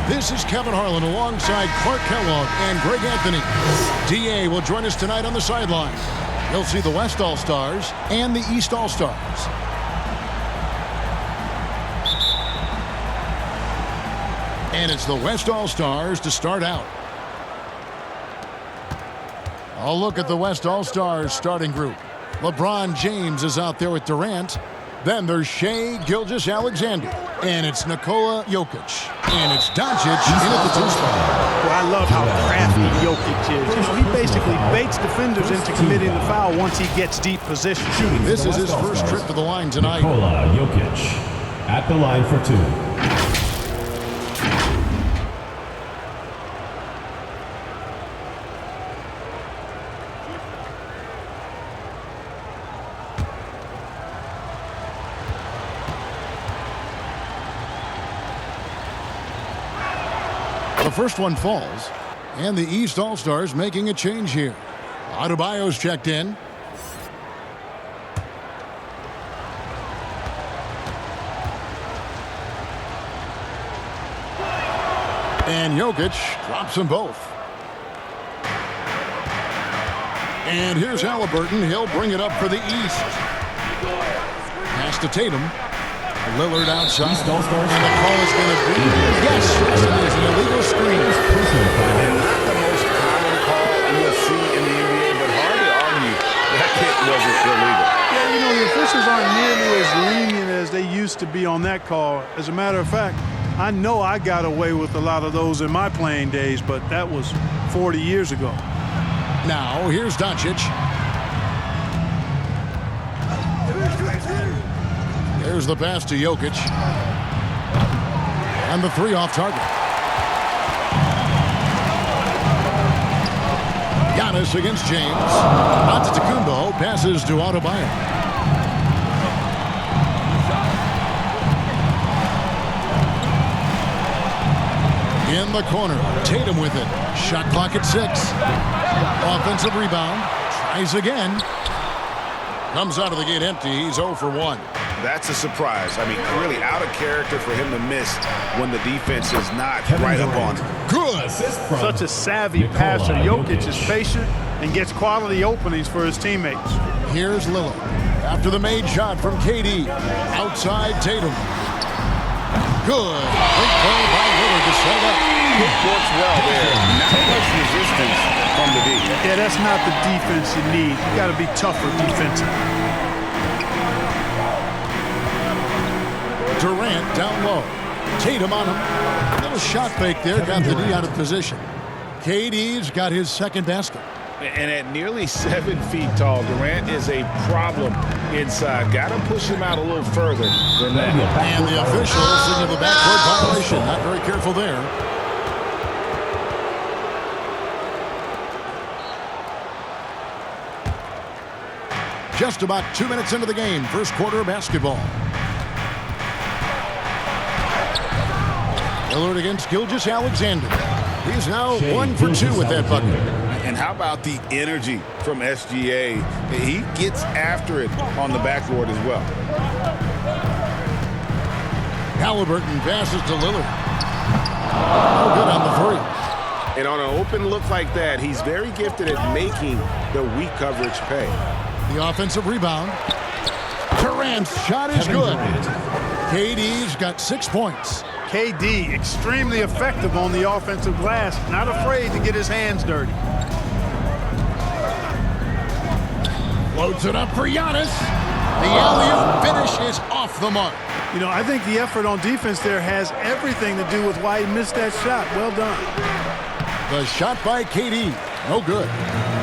This is Kevin Harlan alongside Clark Kellogg and Greg Anthony. DA will join us tonight on the sideline. You'll see the West All-Stars and the East All-Stars. And it's the West All-Stars to start out. I'll look at the West All-Stars starting group. LeBron James is out there with Durant. Then there's Shai Gilgeous-Alexander. And it's Nikola Jokic. And it's Doncic in at the 2 spot. Well, I love how crafty Jokic is. You know, he basically baits defenders into committing the foul once he gets deep position. This is his first trip to the line tonight. Nikola Jokic at the line for 2. The first one falls, and the East All-Stars making a change here. Adebayo's checked in. And Jokic drops them both. And here's Haliburton. He'll bring it up for the East. Pass to Tatum. Lillard outside. And the call is going to be, yes, it is an illegal screen. And not the most common call you'll see in the NBA, but hard to argue that kick wasn't illegal. Yeah, you know, the officials aren't nearly as lenient as they used to be on that call. As a matter of fact, I know I got away with a lot of those in my playing days, but that was 40 years ago. Now, here's Doncic. There's the pass to Jokic. And the 3 off target. Giannis against James. Antetokounmpo passes to Adebayo. In the corner, Tatum with it. Shot clock at 6. Offensive rebound. Tries again. Comes out of the gate empty. He's 0 for 1. That's a surprise. I mean, really out of character for him to miss when the defense is not right up on him. Good. Such a savvy passer. Jokic is patient and gets quality openings for his teammates. Here's Lillard. After the made shot from KD. Outside Tatum. Good. Great play by Lillard to set up. It works well there. Not much resistance from the D. Yeah, that's not the defense you need. You got to be tougher defensively. Durant down low. Tatum on him. A little shot fake there. Got the D out of position. KD's got his second basket. And at nearly 7 feet tall, Durant is a problem inside. Got to push him out a little further than that. And the official signaled the backcourt violation. Not very careful there. Just about 2 minutes into the game. First quarter of basketball. Lillard against Gilgeous-Alexander. He's now 1 for 2 with that bucket. And how about the energy from SGA? He gets after it on the backboard as well. Haliburton passes to Lillard. No good on the 3. And on an open look like that, he's very gifted at making the weak coverage pay. The offensive rebound. Durant's shot is good. KD's got 6 points. KD, extremely effective on the offensive glass. Not afraid to get his hands dirty. Loads it up for Giannis. The alley-oop finish is off the mark. You know, I think the effort on defense there has everything to do with why he missed that shot. Well done. The shot by KD. No good.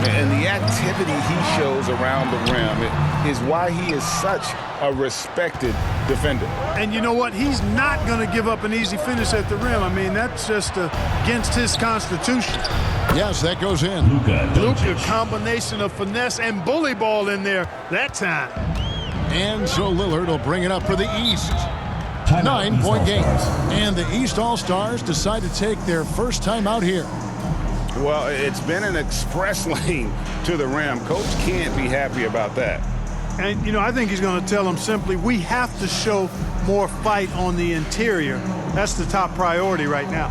And the activity he shows around the rim is why he is such a respected defender. And you know what? He's not going to give up an easy finish at the rim. I mean, that's just against his constitution. Yes, that goes in. Luka, combination of finesse and bully ball in there that time. And so Lillard will bring it up for the East. 9-point game. And the East All-Stars decide to take their first time out here. Well, it's been an express lane to the rim. Coach can't be happy about that. And, you know, I think he's going to tell them simply, we have to show more fight on the interior. That's the top priority right now.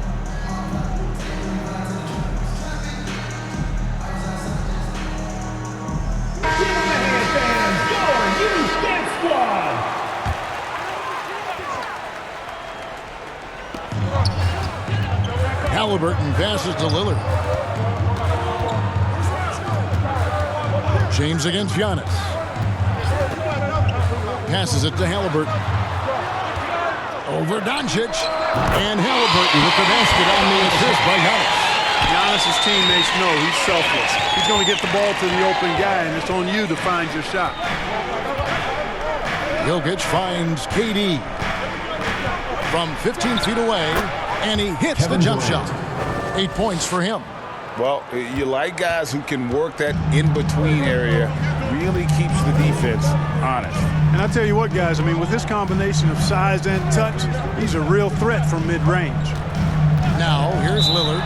Haliburton passes to Lillard. James against Giannis. Passes it to Haliburton. Over Doncic. And Haliburton with the basket on the assist by Giannis. Giannis' teammates know he's selfless. He's going to get the ball to the open guy, and it's on you to find your shot. Jokic finds KD from 15 feet away, and he hits the jump shot. 8 points for him. Well, you like guys who can work that in-between area, really keeps the defense honest. And I tell you what, guys, I mean, with this combination of size and touch, he's a real threat from mid-range. Now, here's Lillard.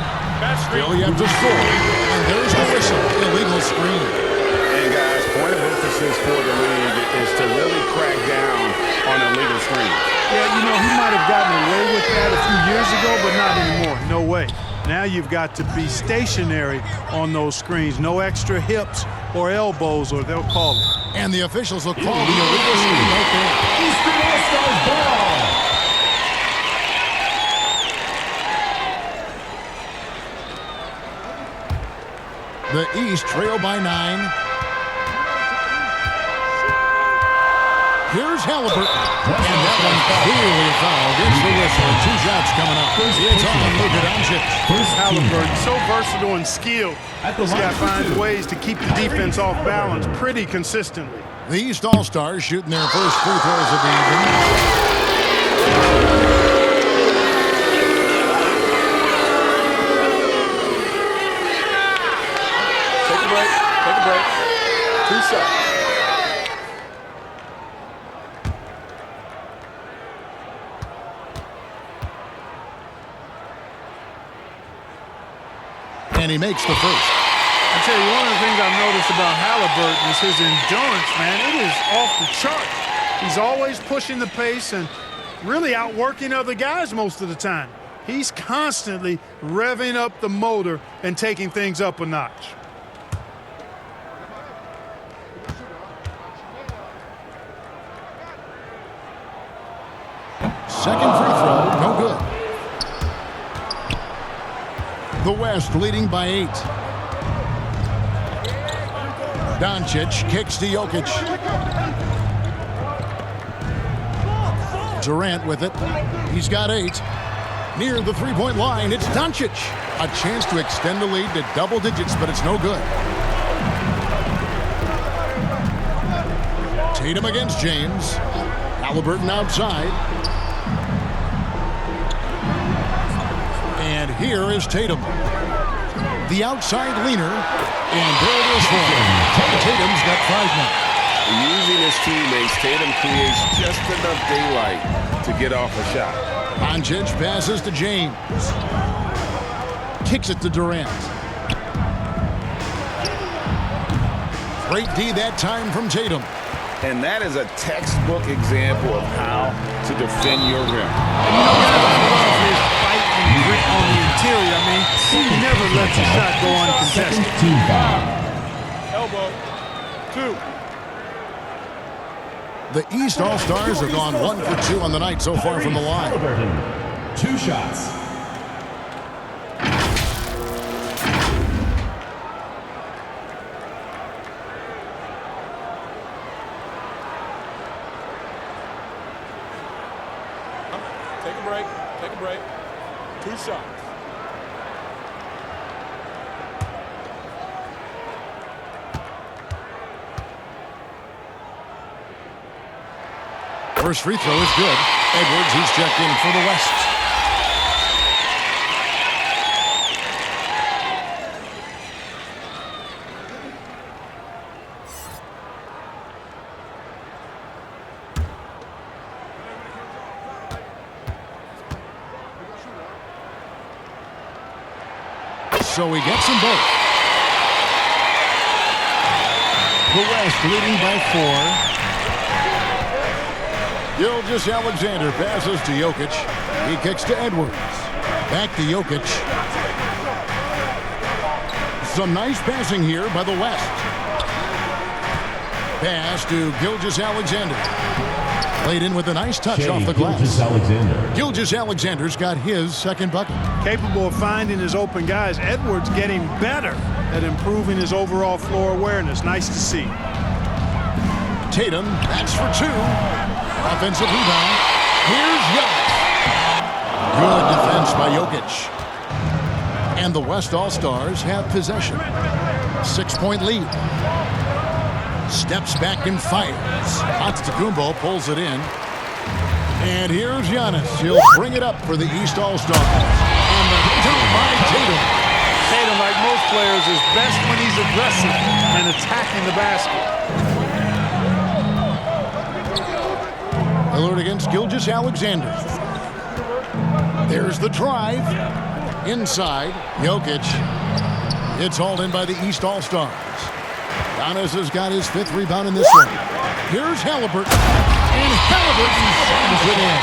Williams to score, and there's the whistle. Illegal screen. And guys, point of emphasis for the league is to really crack down on illegal screens. Yeah, you know, he might have gotten away with that a few years ago, but not anymore. No way. Now you've got to be stationary on those screens. No extra hips or elbows, or they'll call it. And the officials will call the illegal screen right there. Eastern All-Stars ball. The East trail by 9. Here's Haliburton. And that one clearly a foul. Gets the whistle. 2 shots coming up. It's on Luka Doncic. Haliburton, so versatile and skilled. This guy finds ways to keep the defense off balance pretty consistently. The East All-Stars shooting their first free throws of the evening. Take a break. 2 shots. And he makes the first. I tell you, one of the things I've noticed about Haliburton is his endurance, man. It is off the charts. He's always pushing the pace and really outworking other guys most of the time. He's constantly revving up the motor and taking things up a notch. Second free throw, no good. The West leading by 8. Doncic kicks to Jokic. Durant with it. He's got 8. Near the three-point line, it's Doncic. A chance to extend the lead to double digits, but it's no good. Tatum against James. Haliburton outside. And here is Tatum. The outside leaner. And there it is for him. Tatum's got 5 now. Using his teammates, Tatum creates just enough daylight to get off a shot. Doncic passes to James. Kicks it to Durant. Great D that time from Tatum. And that is a textbook example of how to defend your rim. And you know, guys, I love his fight and grit on the interior. I mean, he never lets a shot go uncontested. Team foul. Elbow. 2. The East All-Stars have gone 1 for 2 on the night so far from the line. Haliburton, 2 shots. Take a break. 2 shots. First free throw is good. Edwards, he's checked in for the West. So he gets them both. The West leading by 4. Gilgeous-Alexander passes to Jokic. He kicks to Edwards. Back to Jokic. Some nice passing here by the West. pass to Gilgeous-Alexander. Played in with a nice touch Shea off the glass. Gilgeous-Alexander. Gilgeous-Alexander's got his second bucket. Capable of finding his open guys. Edwards getting better at improving his overall floor awareness. Nice to see. Tatum, that's for two. Offensive rebound. Here's Giannis. Good defense by Jokic. And the West All-Stars have possession. 6-point lead. Steps back and fires. Antetokounmpo pulls it in. And here's Giannis. He'll bring it up for the East All-Stars. And the dunk by Tatum. Tatum, like most players, is best when he's aggressive and attacking the basket. Lillard against Gilgeous-Alexander. There's the drive. Inside, Jokic. It's hauled in by the East All-Stars. Giannis has got his 5th rebound in this one. Here's Haliburton. And Haliburton slams it in.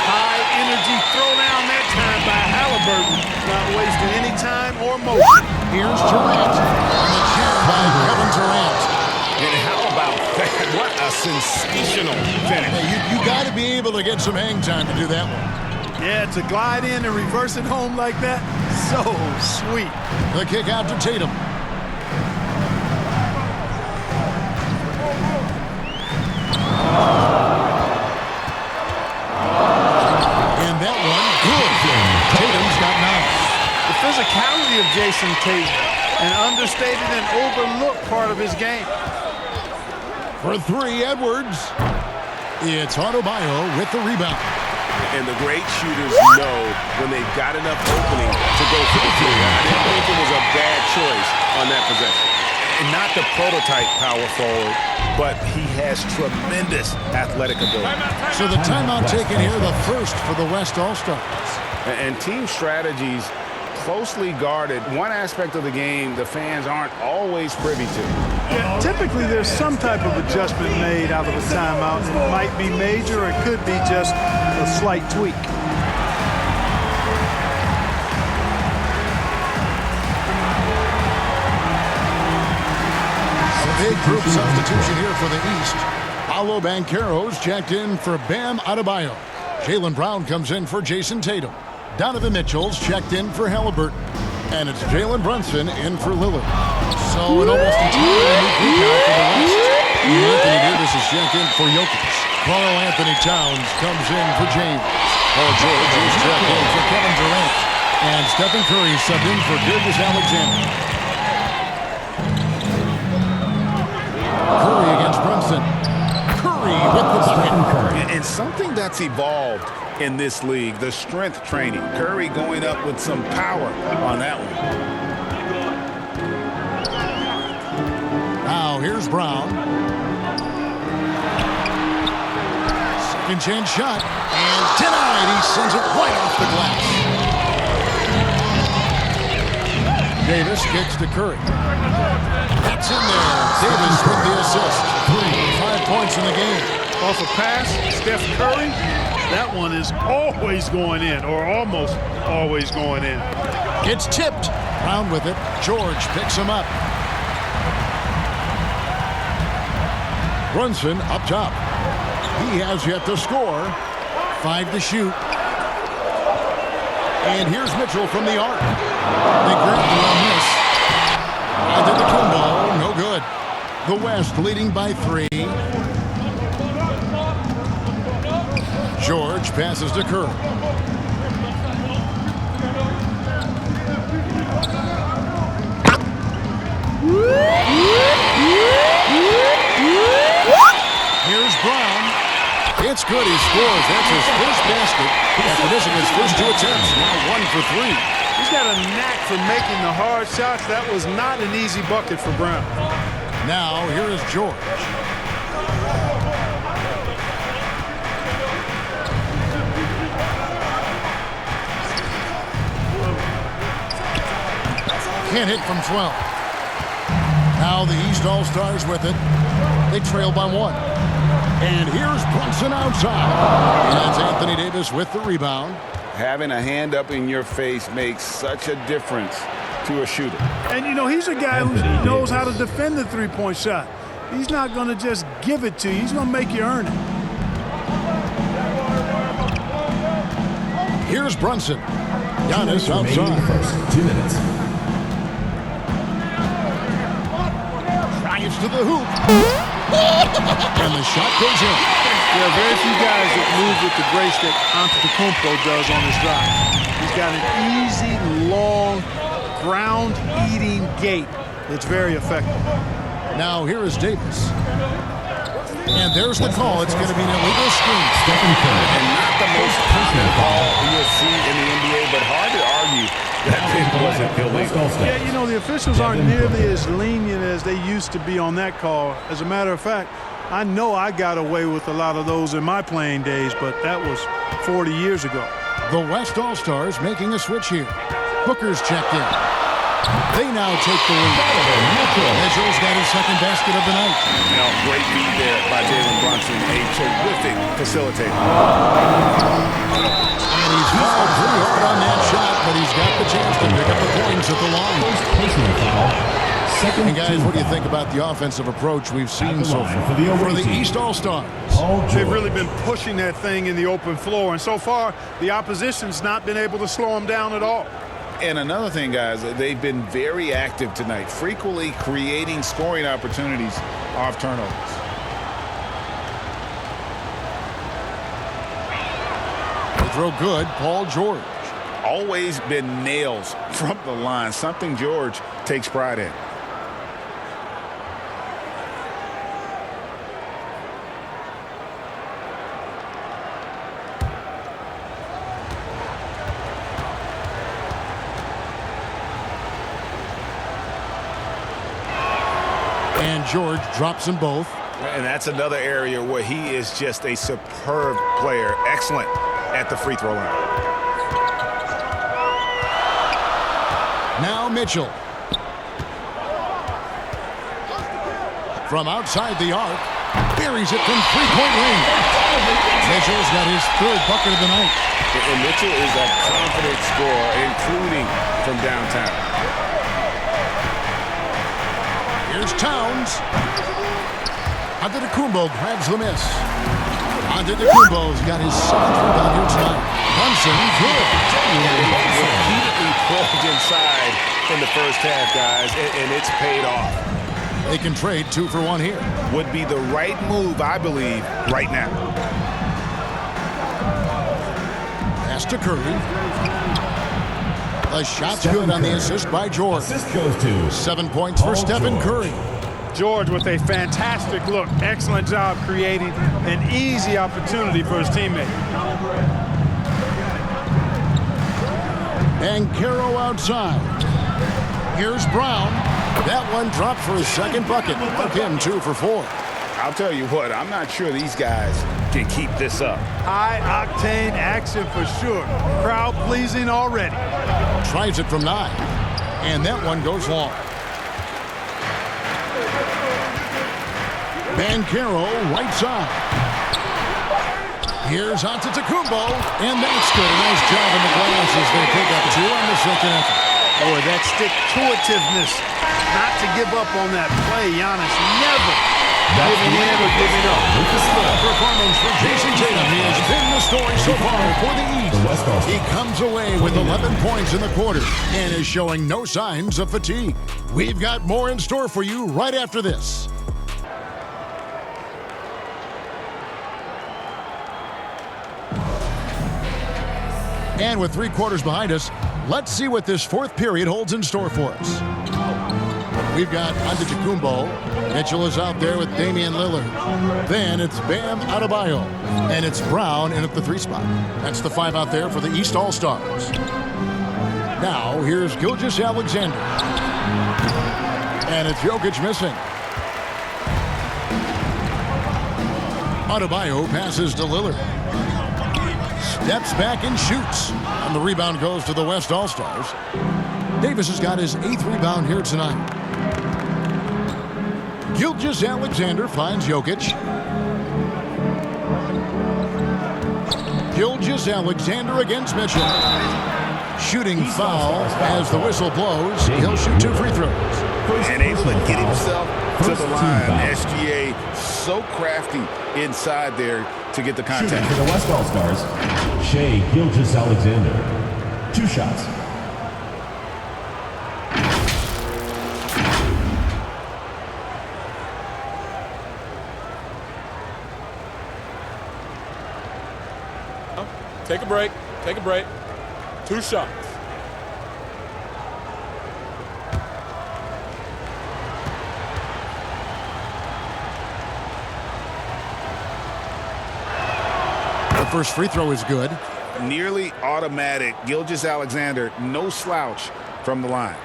High energy throwdown that time by Haliburton. Not wasting any time or motion. Here's Durant. And the check by Kevin Durant. And how about that? What a sensational finish. Hey, you got to be able to get some hang time to do that one. Yeah, to glide in and reverse it home like that, so sweet. The kick out to Tatum. And that one, good. Tatum's got 9. The physicality of Jason Tatum, an understated and overlooked part of his game. For 3, Edwards. It's Adebayo with the rebound. And the great shooters know when they've got enough opening to go for the three. I didn't think it was a bad choice on that possession. And not the prototype power forward, but he has tremendous athletic ability. So the timeout taken here, the first for the West All-Stars. And team strategies closely guarded. One aspect of the game the fans aren't always privy to. Yeah, typically there's some type of adjustment made out of a timeout. It might be major, or it could be just a slight tweak. A big group substitution here for the East. Paolo Banchero's checked in for Bam Adebayo. Jaylen Brown comes in for Jason Tatum. Donovan Mitchell's checked in for Haliburton. And it's Jalen Brunson in for Lillard. So an almost entirely new group out for the West. Anthony Davis is checked in for Jokic. Carl Anthony Towns comes in for James. Paul George is checked in for Kevin Durant. And Stephen Curry subbed in for Gilgeous-Alexander. Curry against Brunson. Curry with the bucket. And something that's evolved in this league, the strength training. Curry going up with some power on that one. Now here's Brown. Second chance shot. And denied. He sends it right off the glass. Davis kicks to Curry. That's in there. Davis with the assist. 5 points in the game. Off a pass, Steph Curry, that one is always going in, or almost always going in. It's tipped. Brown with it. George picks him up. Brunson up top. He has yet to score. 5 to shoot. And here's Mitchell from the arc. They grabbed him on this. Antetokounmpo, no good. The West leading by 3. George passes to Curry. Here's Brown. It's good. He scores. That's his first basket after missing his first 2 attempts. Now 1 for 3. He's got a knack for making the hard shots. That was not an easy bucket for Brown. Now here is George. Can't hit from 12. Now the East All-Stars with it. They trail by 1. And here's Brunson outside. And that's Anthony Davis with the rebound. Having a hand up in your face makes such a difference to a shooter. And, you know, he's a guy who knows how to defend the three-point shot. He's not going to just give it to you. He's going to make you earn it. Here's Brunson. Giannis outside. First 2 minutes. Drives to the hoop. And the shot goes in. There are very few guys that move with the grace that Antetokounmpo does on his drive. He's got an easy, long, ground-eating gait that's very effective. Now here is Davis. And there's the call. It's going to be an illegal screen. And not the most common call you'll see in the NBA, but hard to argue that it wasn't illegal. Yeah, you know, the officials aren't nearly as lenient as they used to be on that call. As a matter of fact, I know I got away with a lot of those in my playing days, but that was 40 years ago. The West All-Stars making a switch here. Booker's checked in. They now take the lead. Mitchell's got his second basket of the night. You know, great feed there by Jalen Brunson, a terrific facilitator. And he's fouled pretty hard on that shot, but he's got the chance to pick up the points at the line. And guys, what do you think about the offensive approach we've seen so far for the East All-Stars? They've really been pushing that thing in the open floor, and so far the opposition's not been able to slow them down at all. And another thing, guys, they've been very active tonight, frequently creating scoring opportunities off turnovers. The throw good, Paul George. Always been nails from the line, something George takes pride in. And George drops them both. And that's another area where he is just a superb player. Excellent at the free throw line. Now Mitchell. From outside the arc. Buries it from three-point range. Mitchell's got his third bucket of the night. And Mitchell is a confident scorer, including from downtown. Here's Towns. Antetokounmpo grabs the miss. Antetokounmpo's got his seventh rebound here tonight. Brunson, good. Repeatedly pulled inside in the first half, guys, and it's paid off. They can trade 2 for 1 here. Would be the right move, I believe, right now. Pass to Curry. The shot's good on the assist by George. Assist goes to 7 points for Stephen Curry. George with a fantastic look. Excellent job creating an easy opportunity for his teammate. And Caro outside. Here's Brown. That one dropped for his second bucket. Mark him 2 for 4. I'll tell you what, I'm not sure these guys can keep this up. High-octane action for sure. Crowd pleasing already. Tries it from 9. And that one goes long. Bancaro, right side. Here's Antetokounmpo, and that's good. A nice job in the glass as they pick up 2 on the second effort. Boy, that stick-to-itiveness, not to give up on that play. Giannis never giving in or giving up. Performance for Jason Tatum. He has been the story so far for the East. He comes away with 11 points in the quarter and is showing no signs of fatigue. We've got more in store for you right after this. And with 3 quarters behind us, let's see what this fourth period holds in store for us. We've got Antetokounmpo. Mitchell is out there with Damian Lillard. Then it's Bam Adebayo. And it's Brown in at the 3 spot. That's the 5 out there for the East All-Stars. Now, here's Gilgeous Alexander. And it's Jokic missing. Adebayo passes to Lillard. Steps back and shoots. And the rebound goes to the West All-Stars. Davis has got his 8th rebound here tonight. Gilgeous Alexander finds Jokic. Gilgeous Alexander against Mitchell. Shooting foul as the whistle blows. He'll shoot 2 free throws. And able to get himself to the line. SGA so crafty inside there to get the contact. Shooting for the West All-Stars, Shai Gilgeous-Alexander. 2 shots. Take a break. Take a break. 2 shots. The first free throw is good. Nearly automatic. Gilgeous-Alexander, no slouch from the line.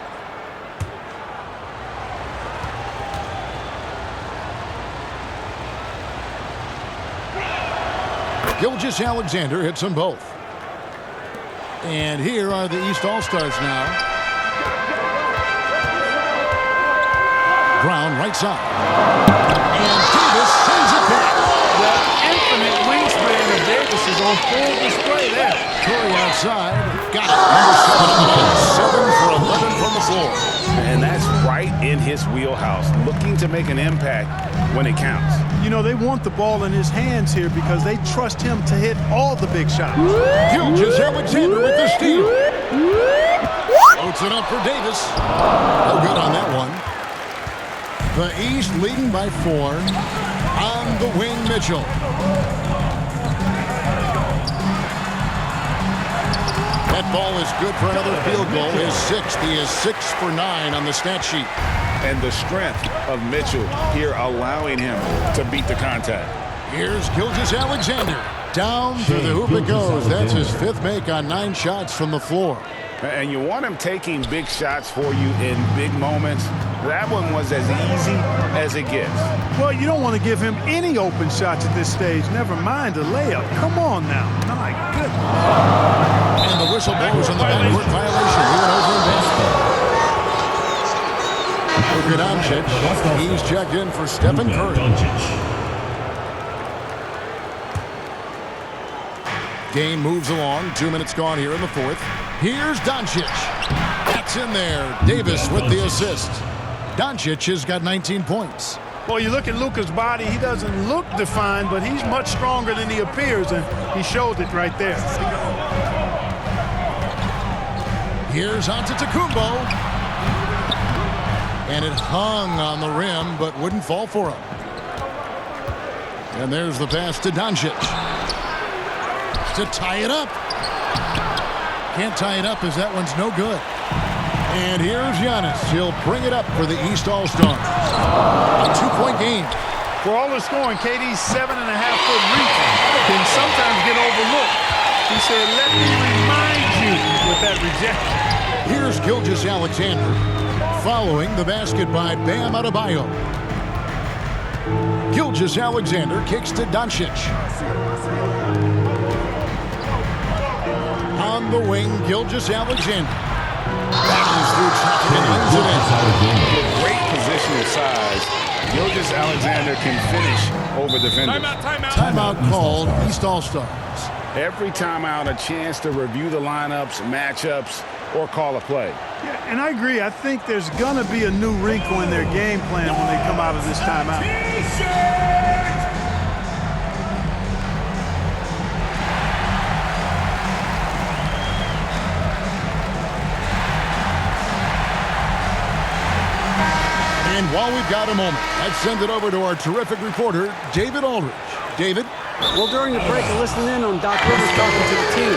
Gilgeous-Alexander hits them both. And here are the East All-Stars now. Brown right side. And Davis sends it back. The infinite wingspan of Davis is on full display there. Curry outside. Got it. Number 7 for 11 from the floor. And that's right in his wheelhouse, looking to make an impact when it counts. You know, they want the ball in his hands here because they trust him to hit all the big shots. Gilgeous-Alexander with the steal. Floats it up for Davis. No good on that one. The East leading by 4. On the wing, Mitchell. That ball is good for another field goal. His 6th. He is 6 for 9 on the stat sheet. And the strength of Mitchell here allowing him to beat the contact. Here's Gilgeous-Alexander. Down to the hoop it goes. That's his 5th make on 9 shots from the floor. And you want him taking big shots for you in big moments. That one was as easy as it gets. Well, you don't want to give him any open shots at this stage. Never mind a layup. Come on now. My goodness. And the whistle blows on the backcourt violation. He went over in basket. Luka Doncic. He's checked in for Stephen Curry. Game moves along. 2 minutes gone here in the 4th. Here's Doncic. That's in there. Davis with the assist. Doncic has got 19 points. Well, you look at Luka's body, he doesn't look defined, but he's much stronger than he appears, and he showed it right there. Here's Antetokounmpo. And it hung on the rim, but wouldn't fall for him. And there's the pass to Doncic. To tie it up. Can't tie it up as that one's no good. And here's Giannis. He'll bring it up for the East All-Stars. A 2-point game. For all the scoring, KD's 7.5-foot reach can sometimes get overlooked. He said, let me remind you with that rejection. Here's Gilgeous-Alexander following the basket by Bam Adebayo. Gilgeous-Alexander kicks to Doncic. On the wing, Gilgeous-Alexander. Battles through traffic and lays it in. Great positional size. Gilgeous-Alexander can finish over defenders. Timeout called, East All-Stars. Every timeout, a chance to review the lineups, matchups, or call a play. Yeah, and I agree. I think there's going to be a new wrinkle in their game plan when they come out of this timeout. And while we've got a moment, let's send it over to our terrific reporter, David Aldridge. David? Well, during the break, I listened in on Doc Rivers talking to the team.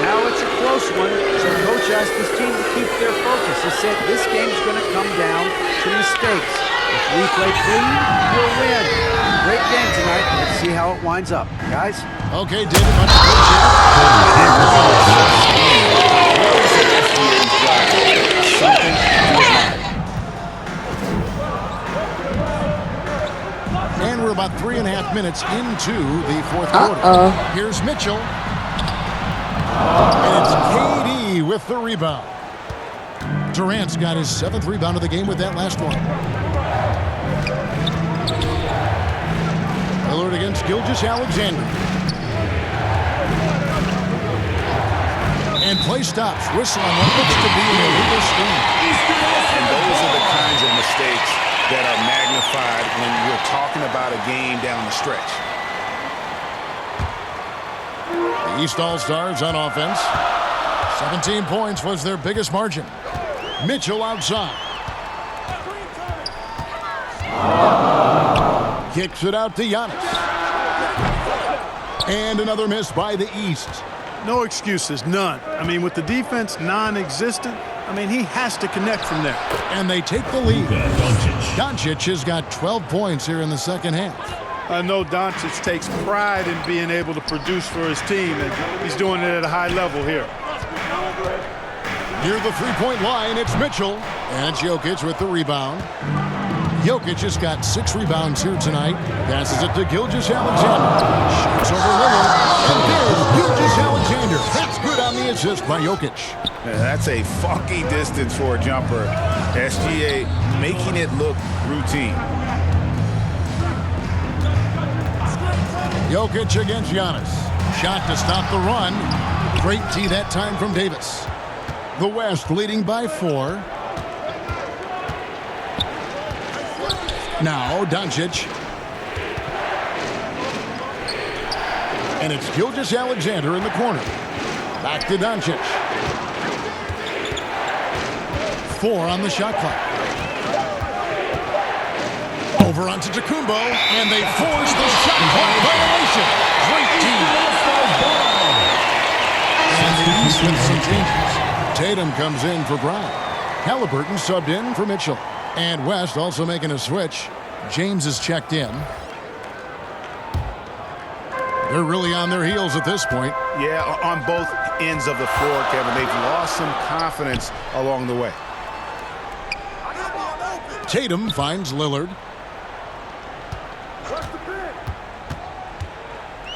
Now it's a close one, so Coach asked his team to keep their focus. He said this game's going to come down to mistakes. If we play clean, we'll win. Great game tonight. Let's see how it winds up. Guys? Okay, David, much appreciated. And we're about 3.5 minutes into the 4th quarter. Here's Mitchell. And it's KD with the rebound. Durant's got his 7th rebound of the game with that last one. Lillard against Gilgeous-Alexander. And play stops. Whistle on what looks to be an illegal screen. And those are the kinds of mistakes that are magnified when we're talking about a game down the stretch. The East All-Stars on offense. 17 points was their biggest margin. Mitchell outside. Kicks it out to Giannis. And another miss by the East. No excuses, none. I mean, with the defense non-existent, I mean, he has to connect from there. And they take the lead. Doncic has got 12 points here in the second half. I know Doncic takes pride in being able to produce for his team, and he's doing it at a high level here. Near the three-point line, it's Mitchell. And it's Jokic with the rebound. Jokic has got 6 rebounds here tonight. Passes it to Gilgeous-Alexander. Shoots over Lillard. And there's Gilgeous-Alexander. That's good on the assist by Jokic. That's a funky distance for a jumper. SGA making it look routine. Jokic against Giannis. Shot to stop the run. Great tee that time from Davis. The West leading by 4. Now Doncic. And it's Gilgeous-Alexander in the corner. Back to Doncic. 4 on the shot clock. Over onto Tacumbo, and they force the shot clock violation. Great team. And the East with some changes. Tatum comes in for Brown. Haliburton subbed in for Mitchell. And West also making a switch. James is checked in. They're really on their heels at this point. Yeah, on both ends of the floor, Kevin. They've lost some confidence along the way. Tatum finds Lillard.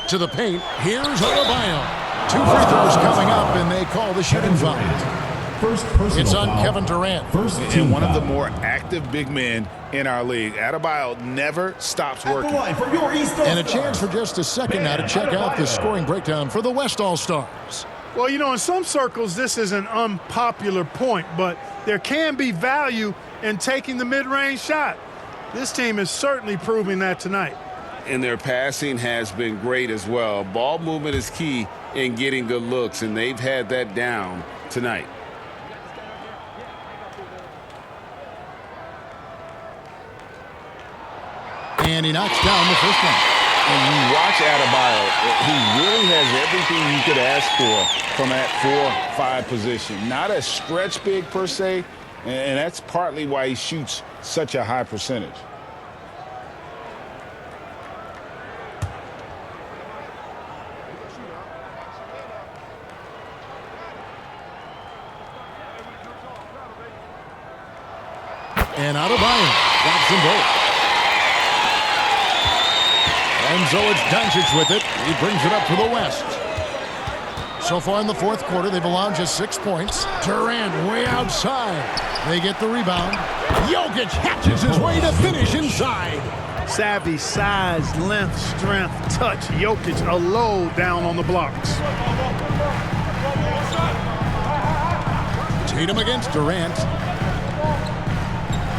To the paint. Here's Adebayo. 2 free throws coming up, and they call the shooting foul. It's on Kevin Durant. And one of the more active big men in our league. Adebayo never stops working. And a chance for just a second now to check out the scoring breakdown for the West All-Stars. Well, you know, in some circles, this is an unpopular point, but there can be value in taking the mid-range shot. This team is certainly proving that tonight. And their passing has been great as well. Ball movement is key in getting good looks, and they've had that down tonight. And he knocks down the first one. And you watch Adebayo, he really has everything you could ask for from that 4-5 position. Not a stretch big per se, and that's partly why he shoots such a high percentage. And Adebayo drops them both. And so it's Doncic with it. He brings it up for the West. So far in the fourth quarter, they've allowed just 6 points. Durant way outside. They get the rebound. Jokic hatches his way to finish inside. Savvy, size, length, strength, touch. Jokic a low down on the blocks. Tatum against Durant.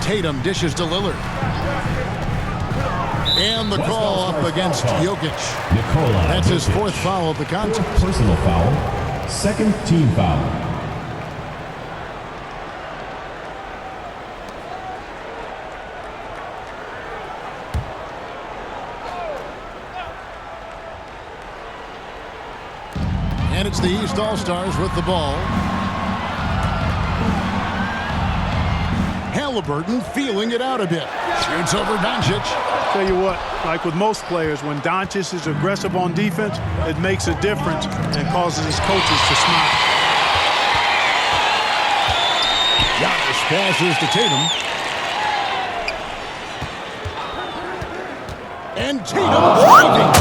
Tatum dishes to Lillard. And the call up against Jokic. That's his 4th foul of the contest. Personal foul. Second team foul. And it's the East All-Stars with the ball. Haliburton feeling it out a bit. Shoots over Doncic. Tell you what, like with most players, when Doncic is aggressive on defense, it makes a difference and causes his coaches to smile. Giannis passes to Tatum. And Tatum driving.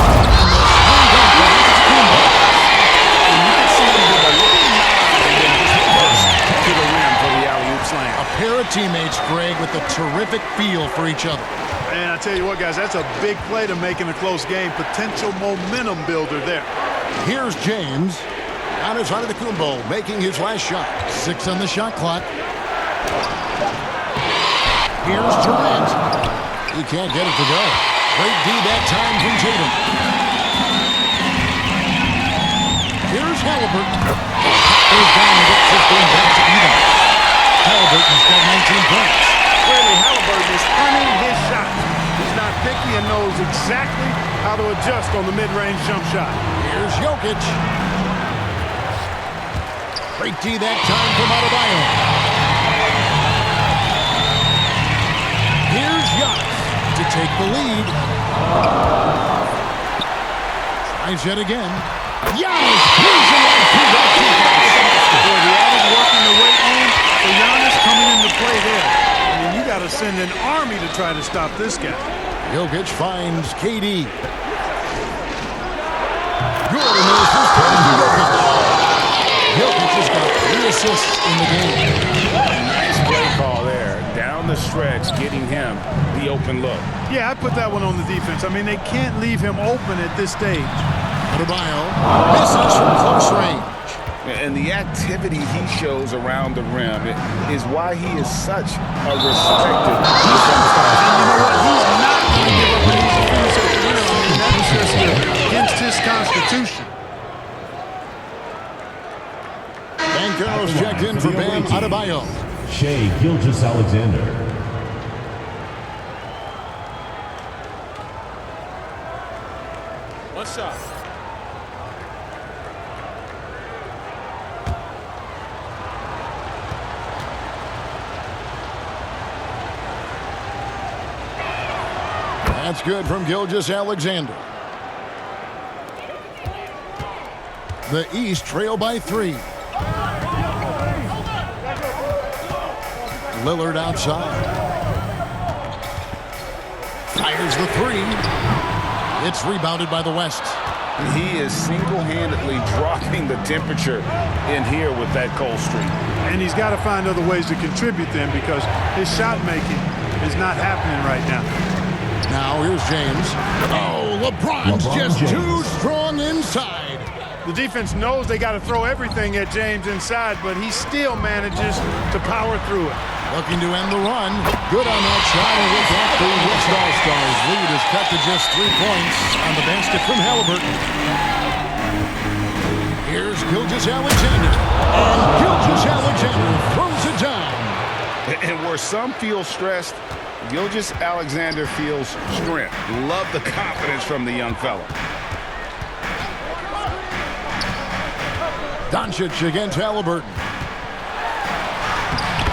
To the rim for the alley-oop slam. A pair of teammates, Greg, with a terrific feel for each other. And I tell you what, guys, that's a big play to make in a close game. Potential momentum builder there. Here's James. On his side of the Kumbo, making his last shot. 6 on the shot clock. Here's Durant. He can't get it to go. Great D that time from Tatum. Here's Haliburton. Goes down and gets this game back to even. Haliburton's got 19 points. Clearly, Haliburton is earning his shot. He's not picky and knows exactly how to adjust on the mid-range jump shot. Here's Jokic. Great D that time from Adebayo. Here's Giannis to take the lead. Tries yet again. Giannis cruising right through that defense. Boy, the added work in the weight room for Giannis coming into play there. I mean, you got to send an army to try to stop this guy. Jokic finds KD. Good, and there's his turn to Jokic. Jokic has got 3 assists in the game. Nice play call there. Down the stretch, getting him the open look. Yeah, I put that one on the defense. I mean, they can't leave him open at this stage. Adebayo misses from close range. And the activity he shows around the rim is why he is such a respected defensive And you know what? He's not going to give up an easy finish at the rim. I mean, that's just against his constitution. Bankero's checked in for Bam Adebayo. Shea Gilgeous-Alexander. One shot. That's good from Gilgeous-Alexander. The East trail by 3. Lillard outside. Fires the 3. It's rebounded by the West. He is single-handedly dropping the temperature in here with that cold streak. And he's got to find other ways to contribute then because his shot making is not happening right now. Now here's James. Oh, LeBron's just too strong inside. The defense knows they got to throw everything at James inside, but he still manages to power through it. Looking to end the run. Good on that shot, and with that, the West All-Stars lead is cut to just 3 points on the basket from Haliburton. Here's Gilgeous-Alexander. And Gilgeous-Alexander throws it down. And where some feel stressed, Gilgeous-Alexander feels strength. Love the confidence from the young fella. Doncic against Haliburton.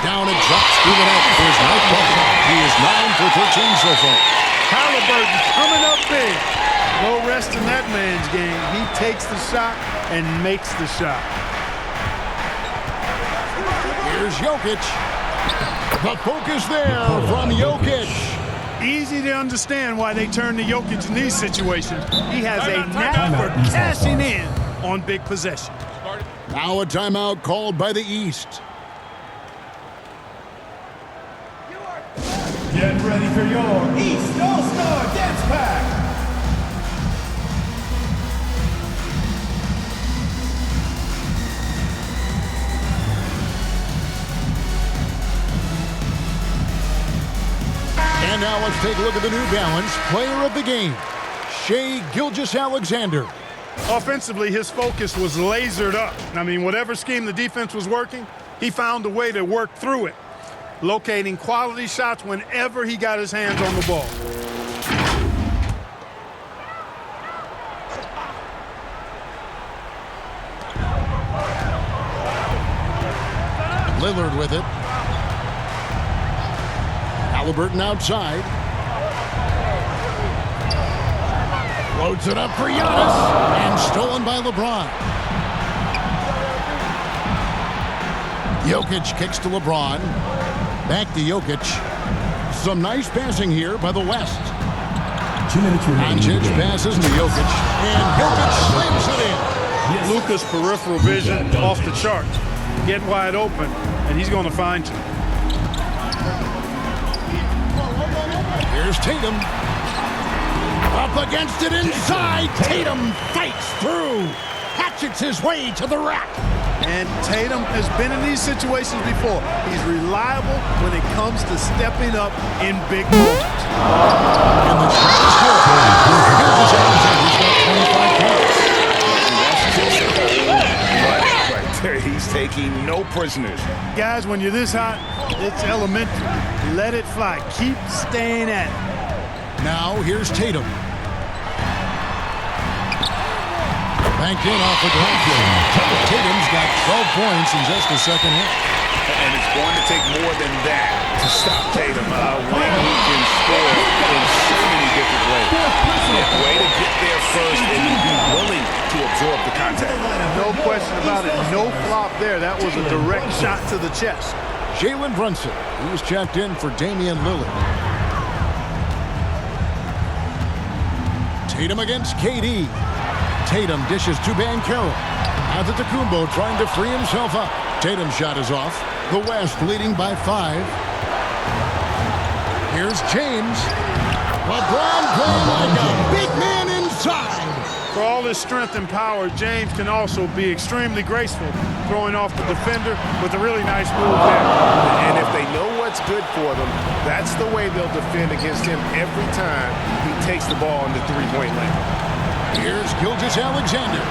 Down and drops through the net for his 9th ball shot. He is 9 for 13 so far. Haliburton coming up big. No rest in that man's game. He takes the shot and makes the shot. Here's Jokic. The focus there from Jokic. Easy to understand why they turn to Jokic in these situations. He has a knack for cashing in on big possessions. Now a timeout called by the East. Get ready for your East All-Star Dance Pack. And now let's take a look at the New Balance player of the game, Shea Gilgeous-Alexander. Offensively, his focus was lasered up. I mean, whatever scheme the defense was working, he found a way to work through it, locating quality shots whenever he got his hands on the ball. Lillard with it. Haliburton outside. Floats it up for Giannis. And stolen by LeBron. Jokic kicks to LeBron. Back to Jokic. Some nice passing here by the West. 2 minutes remaining. Doncic passes to Jokic. And Jokic slams it in. Luka's peripheral vision off the chart. Get wide open, and he's going to find you. Here's Tatum. Up against it inside. Tatum fights through. hatchets his way to the rack. And Tatum has been in these situations before. He's reliable when it comes to stepping up in big moments. And the shot is good. Gilgeous-Alexander's got 25 points. Right there, he's taking no prisoners. Guys, when you're this hot, it's elementary. Let it fly. Keep staying at it. Now here's Tatum. Banked in off the glass. Tatum's got 12 points in just the second half. And it's going to take more than that to stop Tatum. When he can score in so many different ways. Yeah, way to get there first and be willing to absorb the contact. No question about it. No flop there. That was a direct shot to the chest. Jalen Brunson, who's checked in for Damian Lillard. Tatum against KD. Tatum dishes to Banchero. Antetokounmpo trying to free himself up. Tatum's shot is off. The West leading by 5. Here's James. LeBron going like a big man inside. For all his strength and power, James can also be extremely graceful, throwing off the defender with a really nice move there. And if they know what's good for them, that's the way they'll defend against him every time he takes the ball in the three-point lane. Here's Gilgeous-Alexander.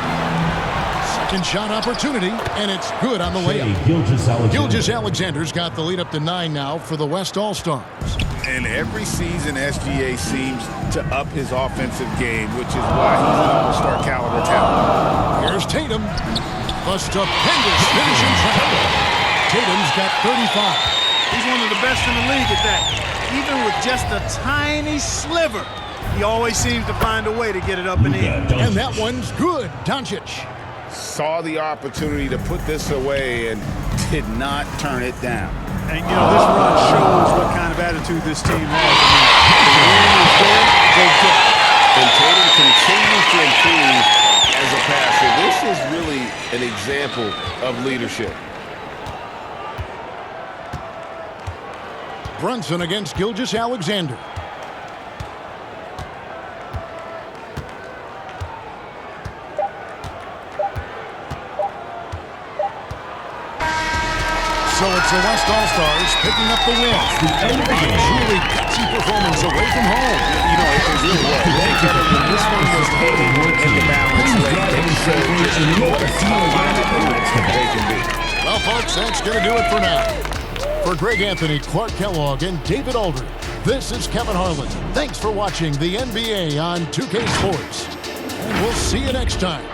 Second shot opportunity, and it's good on the layup. Gilgeous-Alexander's got the lead up to 9 now for the West All-Stars. And every season, SGA seems to up his offensive game, which is why he's an all-star caliber talent. Here's Tatum. A stupendous finishing shot. Tatum's got 35. He's one of the best in the league at that. Even with just a tiny sliver, he always seems to find a way to get it up and in. And that one's good. Doncic. Saw the opportunity to put this away and did not turn it down. And, you know, this run shows what kind of attitude this team has. I mean, the win is there, they get it. And Tatum continues to improve as a passer. This is really an example of leadership. Brunson against Gilgeous-Alexander. So it's the West All-Stars picking up the win. A truly gutsy performance away from home. You know, it really was. This one was totally in the balance late. They showed just what a top-minded unit they can be. Well, folks, that's going to do it for now. For Greg Anthony, Clark Kellogg, and David Aldridge, this is Kevin Harlan. Thanks for watching the NBA on 2K Sports. And we'll see you next time.